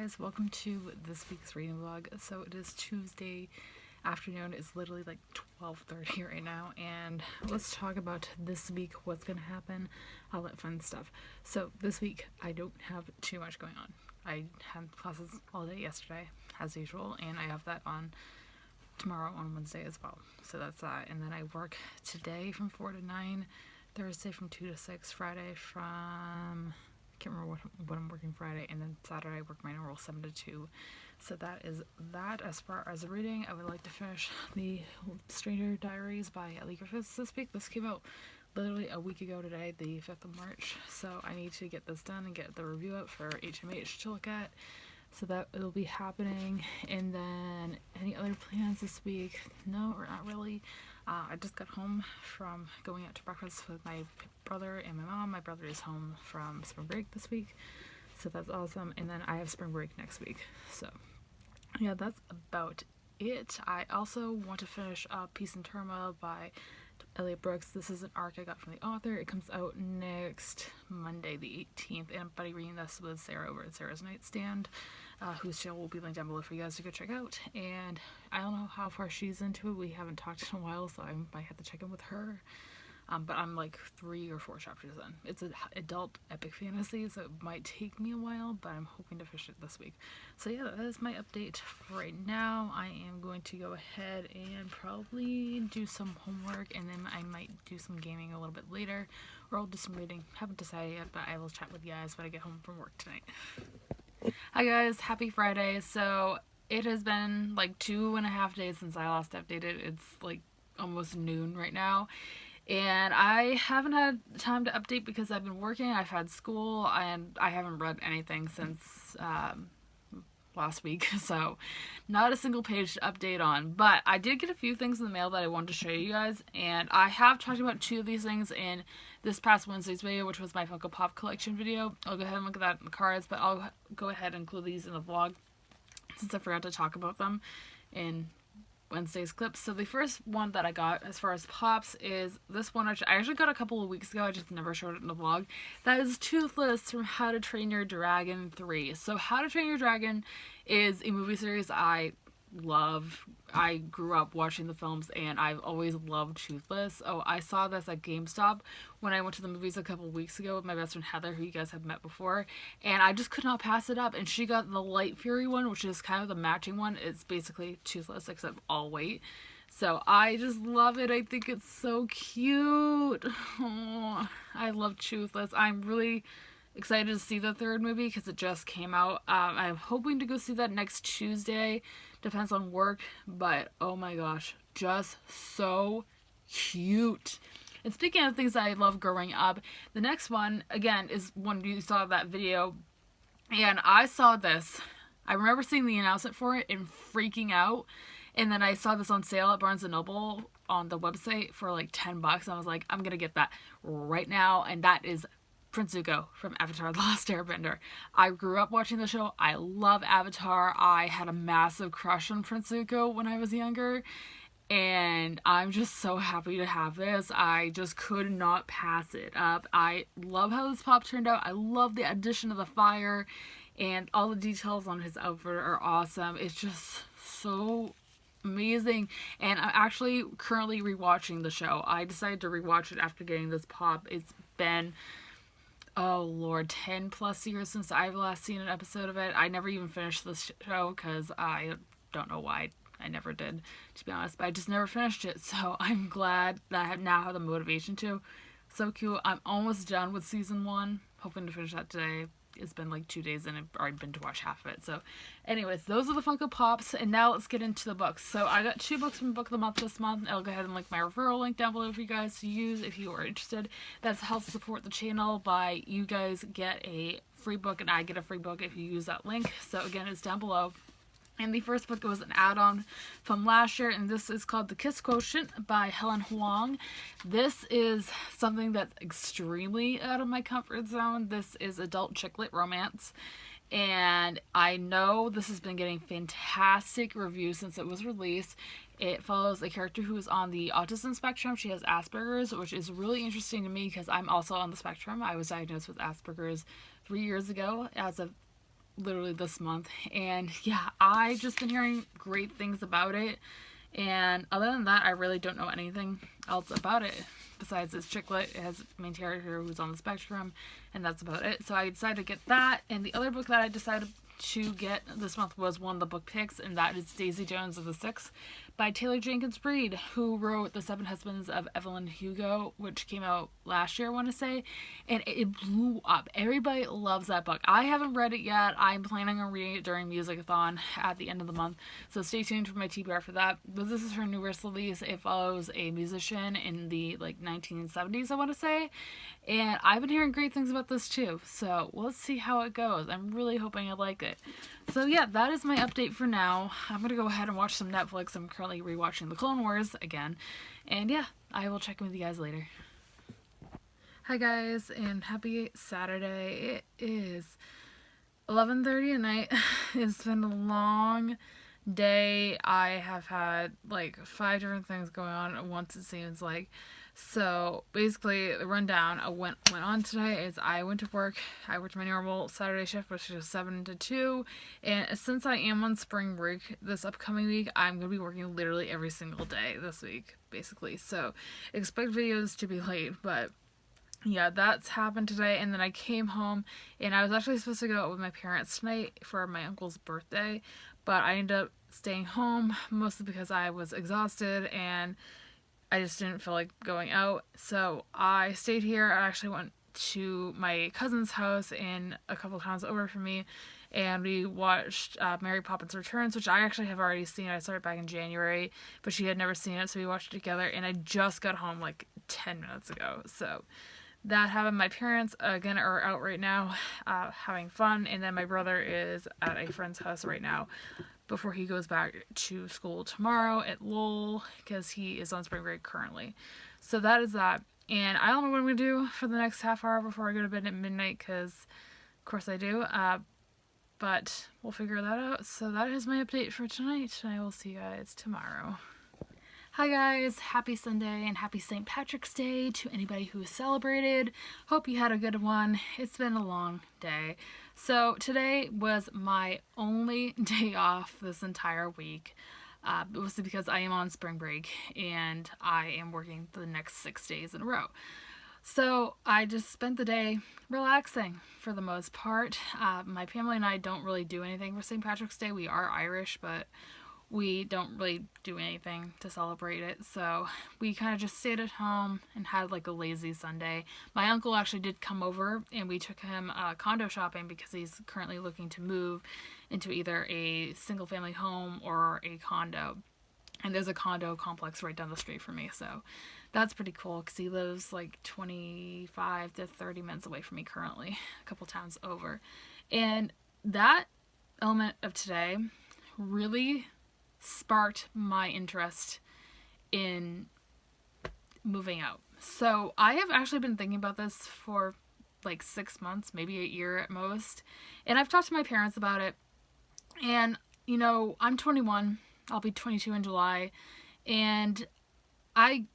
guys, welcome to this week's reading vlog. So it is Tuesday afternoon. It's literally like 12:30 right now, and let's talk about this week, what's gonna happen, all that fun stuff. So this week I don't have too much going on. I had classes all day yesterday as usual, and I have that on tomorrow on Wednesday as well. So that's that. And then I work today from 4 to 9, Thursday from 2 to 6, Friday from I can't remember what I'm working Friday, and then Saturday I work my normal 7 to 2. So that is that. As far as reading, I would like to finish the Stranger Diaries by Ellie Griffiths this week. This came out literally a week ago today, the 5th of March. So I need to get this done and get the review up for HMH to look at. So that it'll be happening. And then any other plans this week? No, or not really. I just got home from going out to breakfast with my brother and my mom. My brother is home from spring break this week, so that's awesome. And then I have spring break next week. So yeah, that's about it. I also want to finish Peace and Turmoil by Elliot Brooks. This is an arc I got from the author. It comes out next Monday, the 18th, and I'm buddy reading this with Sarah over at Sarah's Nightstand, whose channel will be linked down below for you guys to go check out. And I don't know how far she's into it. We haven't talked in a while, so I might have to check in with her. But I'm like 3 or 4 chapters in. It's an adult epic fantasy, so it might take me a while, but I'm hoping to finish it this week. So yeah, that is my update for right now. I am going to go ahead and probably do some homework, and then I might do some gaming a little bit later, or I'll do some reading. Haven't decided yet, but I will chat with you guys when I get home from work tonight. Hi guys, happy Friday. So it has been like 2.5 days since I last updated. It's like almost noon right now. And I haven't had time to update because I've been working, I've had school, and I haven't read anything since last week, so not a single page to update on. But I did get a few things in the mail that I wanted to show you guys, and I have talked about 2 of these things in this past Wednesday's video, which was my Funko Pop collection video. I'll go ahead and look at that in the cards, but I'll go ahead and include these in the vlog since I forgot to talk about them in Wednesday's clips. So the first one that I got as far as pops is this one, which I actually got a couple of weeks ago. I just never showed it in the vlog. That is Toothless from How to Train Your Dragon 3. So How to Train Your Dragon is a movie series I love. I grew up watching the films, and I've always loved Toothless. Oh, I saw this at GameStop when I went to the movies a couple of weeks ago with my best friend Heather, who you guys have met before, and I just could not pass it up. And she got the Light Fury one, which is kind of the matching one. It's basically Toothless except all white. So I just love it. I think it's so cute. Oh, I love Toothless. I'm really excited to see the 3rd movie because it just came out. I'm hoping to go see that next Tuesday. Depends on work, but oh my gosh, just so cute. And speaking of things that I love growing up, the next one, again, is one you saw that video, and I saw this. I remember seeing the announcement for it and freaking out, and then I saw this on sale at Barnes & Noble on the website for like $10. I was like, I'm gonna get that right now, and that is Prince Zuko from Avatar: The Last Airbender. I grew up watching the show. I love Avatar. I had a massive crush on Prince Zuko when I was younger, and I'm just so happy to have this. I just could not pass it up. I love how this pop turned out. I love the addition of the fire, and all the details on his outfit are awesome. It's just so amazing. And I'm actually currently rewatching the show. I decided to rewatch it after getting this pop. It's been, oh lord, 10 plus years since I've last seen an episode of it. I never even finished this show because I don't know why. I never did, to be honest, but I just never finished it. So I'm glad that I now have the motivation to. So cute. I'm almost done with season 1. Hoping to finish that today. It's been like 2 days and I've already been to watch half of it. So anyways, those are the Funko Pops, and now let's get into the books. So I got 2 books from Book of the Month this month. I'll go ahead and link my referral link down below for you guys to use if you are interested. That's helps support the channel by you guys get a free book and I get a free book if you use that link. So again, it's down below. And the first book was an add-on from last year, and this is called The Kiss Quotient by Helen Huang. This is something that's extremely out of my comfort zone. This is adult chick lit romance, and I know this has been getting fantastic reviews since it was released. It follows a character who is on the autism spectrum. She has Asperger's, which is really interesting to me because I'm also on the spectrum. I was diagnosed with Asperger's 3 years ago as of literally this month. And yeah, I've just been hearing great things about it. And other than that, I really don't know anything else about it besides this chick lit. It has a main character who's on the spectrum, and that's about it. So I decided to get that. And the other book that I decided to get this month was one of the book picks, and that is Daisy Jones of the Six by Taylor Jenkins Reid, who wrote The Seven Husbands of Evelyn Hugo, which came out last year, I want to say, and it blew up. Everybody loves that book. I haven't read it yet. I'm planning on reading it during Music-a-thon at the end of the month, so stay tuned for my TBR for that. But this is her newest release. It follows a musician in the 1970s, I want to say, and I've been hearing great things about this too, so let's see how it goes. I'm really hoping I like it. So yeah, that is my update for now. I'm going to go ahead and watch some Netflix. I'm currently rewatching The Clone Wars again. And yeah, I will check in with you guys later. Hi guys, and happy Saturday. It is 11:30 at night. It's been a long day. I have had 5 different things going on at once, it seems like. So basically, the rundown I went on today is I went to work. I worked my normal Saturday shift, which is 7 to 2. And since I am on spring break this upcoming week, I'm going to be working literally every single day this week, basically. So expect videos to be late, but yeah, that's happened today. And then I came home, and I was actually supposed to go out with my parents tonight for my uncle's birthday, but I ended up staying home, mostly because I was exhausted and I just didn't feel like going out. So I stayed here. I actually went to my cousin's house in a couple towns over from me, and we watched Mary Poppins Returns, which I actually have already seen. I started back in January, but she had never seen it, so we watched it together, and I just got home 10 minutes ago. So that happened. My parents, again, are out right now having fun, and then my brother is at a friend's house right now before he goes back to school tomorrow at Lowell, because he is on spring break currently. So that is that. And I don't know what I'm going to do for the next half hour before I go to bed at midnight, because of course I do. But we'll figure that out. So that is my update for tonight, and I will see you guys tomorrow. Hi guys, happy Sunday and happy St. Patrick's Day to anybody who celebrated. Hope you had a good one. It's been a long day. So today was my only day off this entire week. Mostly because I am on spring break and I am working the next 6 days in a row. So I just spent the day relaxing for the most part. My family and I don't really do anything for St. Patrick's Day. We are Irish, but we don't really do anything to celebrate it, so we kind of just stayed at home and had a lazy Sunday. My uncle actually did come over, and we took him condo shopping because he's currently looking to move into either a single family home or a condo, and there's a condo complex right down the street from me, so that's pretty cool because he lives 25 to 30 minutes away from me currently, a couple towns over. And that element of today really sparked my interest in moving out. So I have actually been thinking about this for 6 months, maybe a year at most, and I've talked to my parents about it. And I'm 21, I'll be 22 in July, and I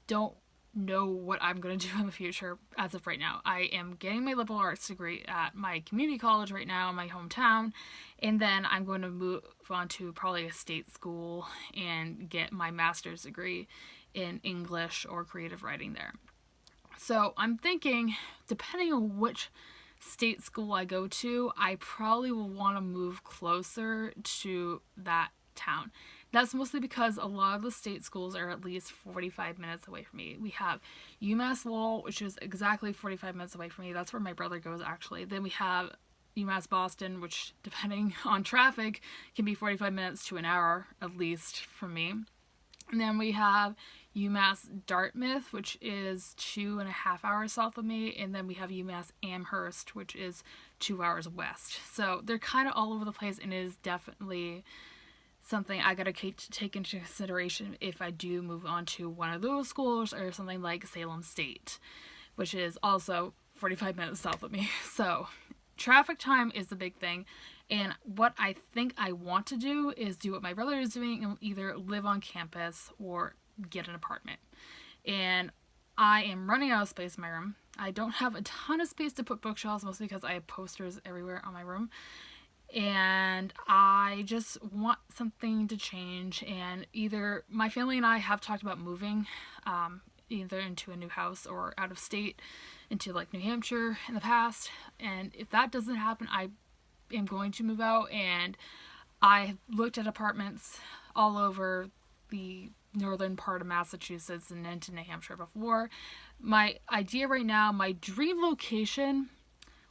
don't know what I'm going to do in the future as of right now. I am getting my liberal arts degree at my community college right now in my hometown, and then I'm going to move on to probably a state school and get my master's degree in English or creative writing there. So I'm thinking, depending on which state school I go to, I probably will want to move closer to that town. That's mostly because a lot of the state schools are at least 45 minutes away from me. We have UMass Lowell, which is exactly 45 minutes away from me. That's where my brother goes, actually. Then we have UMass Boston, which, depending on traffic, can be 45 minutes to an hour, at least, from me. And then we have UMass Dartmouth, which is 2.5 hours south of me. And then we have UMass Amherst, which is 2 hours west. So they're kind of all over the place, and it is definitely something I gotta take into consideration if I do move on to one of those schools or something like Salem State, which is also 45 minutes south of me. So traffic time is the big thing, and what I think I want to do is do what my brother is doing and either live on campus or get an apartment. And I am running out of space in my room. I don't have a ton of space to put bookshelves, mostly because I have posters everywhere on my room. and I just want something to change. And either my family and I have talked about moving, either into a new house or out of state into like New Hampshire in the past. And if that doesn't happen, I am going to move out. And I have looked at apartments all over the northern part of Massachusetts and into New Hampshire before. My idea right now, my dream location,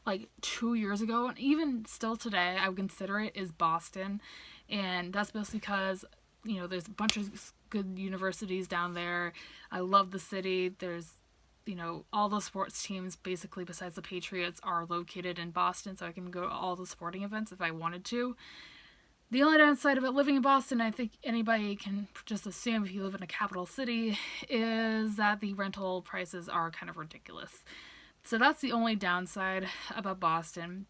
like 2 years ago, and even still today, I would consider it, is Boston. And that's mostly because, you know, there's a bunch of good universities down there. I love the city. There's, you know, all the sports teams, basically, besides the Patriots, are located in Boston, so I can go to all the sporting events if I wanted to. The only downside about living in Boston, I think anybody can just assume if you live in a capital city, is that the rental prices are kind of ridiculous. So that's the only downside about Boston.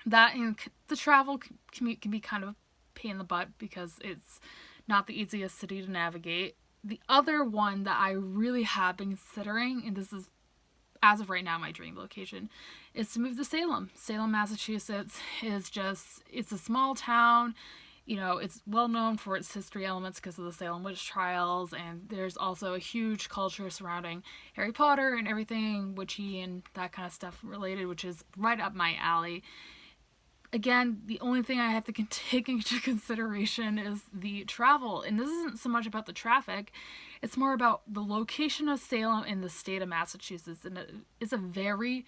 That and the travel commute can be kind of a pain in the butt because it's not the easiest city to navigate. The other one that I really have been considering, and this is as of right now my dream location, is to move to Salem. Salem, Massachusetts is just, it's a small town. You know, it's well known for its history elements because of the Salem witch trials, and there's also a huge culture surrounding Harry Potter and everything witchy and that kind of stuff related, which is right up my alley. Again, the only thing I have to take into consideration is the travel, and this isn't so much about the traffic, it's more about the location of Salem in the state of Massachusetts, and it's a very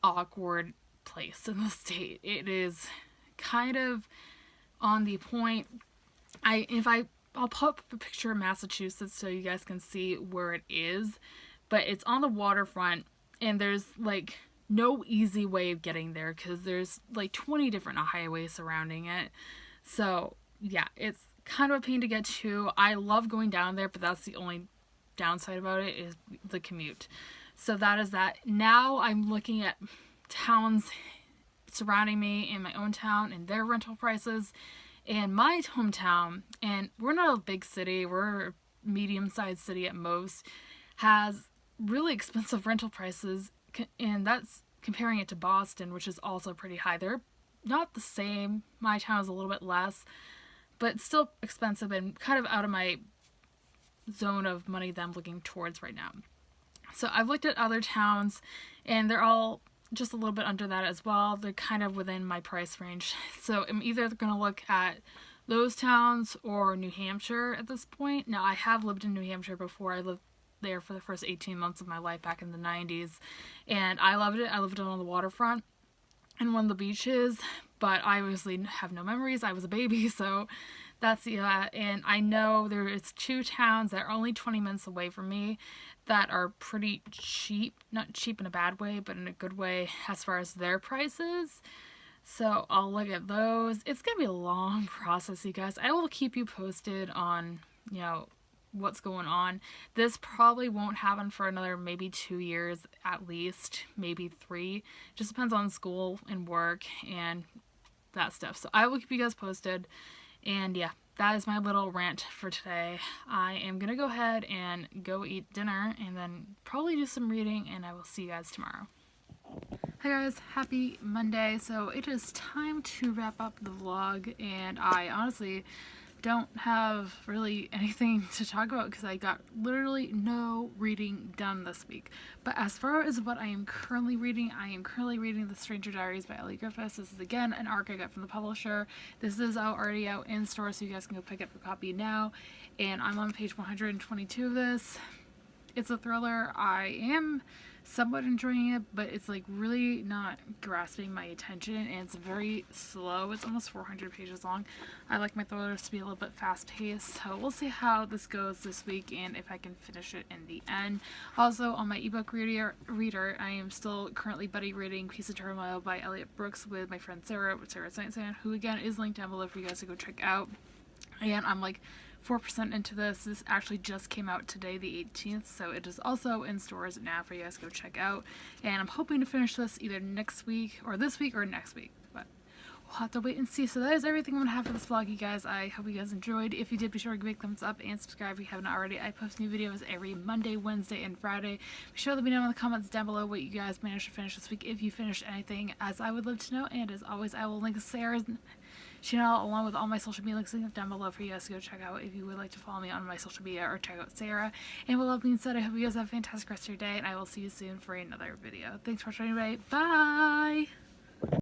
awkward place in the state. It is kind of on the point. I'll put up a picture of Massachusetts so you guys can see where it is, but it's on the waterfront, and there's like no easy way of getting there because there's like 20 different highways surrounding it. So yeah, it's kind of a pain to get to. I love going down there, but that's the only downside about it, is the commute. So that is that. Now I'm looking at towns surrounding me in my own town and their rental prices, and my hometown, and we're not a big city, we're a medium-sized city at most, has really expensive rental prices, and that's comparing it to Boston, which is also pretty high. They're not the same. My town is a little bit less, but still expensive and kind of out of my zone of money that I'm looking towards right now. So I've looked at other towns, and they're all just a little bit under that as well. They're kind of within my price range. So I'm either going to look at those towns or New Hampshire at this point. Now, I have lived in New Hampshire before. I lived there for the first 18 months of my life back in the 90s, and I loved it. I lived on the waterfront and one of the beaches, but I obviously have no memories. I was a baby, so that's and I know there is 2 towns that are only 20 minutes away from me that are pretty cheap, not cheap in a bad way, but in a good way as far as their prices. So I'll look at those. It's gonna be a long process, you guys. I will keep you posted on, you know, what's going on. This probably won't happen for another maybe 2 years at least, maybe 3. Just depends on school and work and that stuff. So I will keep you guys posted. And yeah, that is my little rant for today. I am gonna go ahead and go eat dinner and then probably do some reading, and I will see you guys tomorrow. Hi guys, happy Monday. So it is time to wrap up the vlog, and I honestly don't have really anything to talk about because I got literally no reading done this week. But as far as what I am currently reading, I am currently reading The Stranger Diaries by Ellie Griffiths. This is again an arc I got from the publisher. This is already out in store, so you guys can go pick up a copy now. And I'm on page 122 of this. It's a thriller. I am somewhat enjoying it, but it's like really not grasping my attention, and it's very slow. It's almost 400 pages long. I like my thrillers to be a little bit fast-paced, so we'll see how this goes this week and if I can finish it in the end. Also, on my ebook reader, I am still currently buddy reading Peace of Turmoil by Elliot Brooks with my friend Sarah Science, who again is linked down below for you guys to go check out. And I'm like 4% into this. This actually just came out today, the 18th, so it is also in stores now for you guys to go check out. And I'm hoping to finish this either next week or this week or next week, but we'll have to wait and see. So that is everything I'm going to have for this vlog, you guys. I hope you guys enjoyed. If you did, be sure to give me a thumbs up and subscribe if you haven't already. I post new videos every Monday, Wednesday, and Friday. Be sure to let me know in the comments down below what you guys managed to finish this week, if you finished anything, as I would love to know. And as always, I will link Sarah's channel along with all my social media links down below for you guys to go check out if you would like to follow me on my social media or check out Sarah. And with that being said, I hope you guys have a fantastic rest of your day, and I will see you soon for another video. Thanks for watching, everybody. Bye!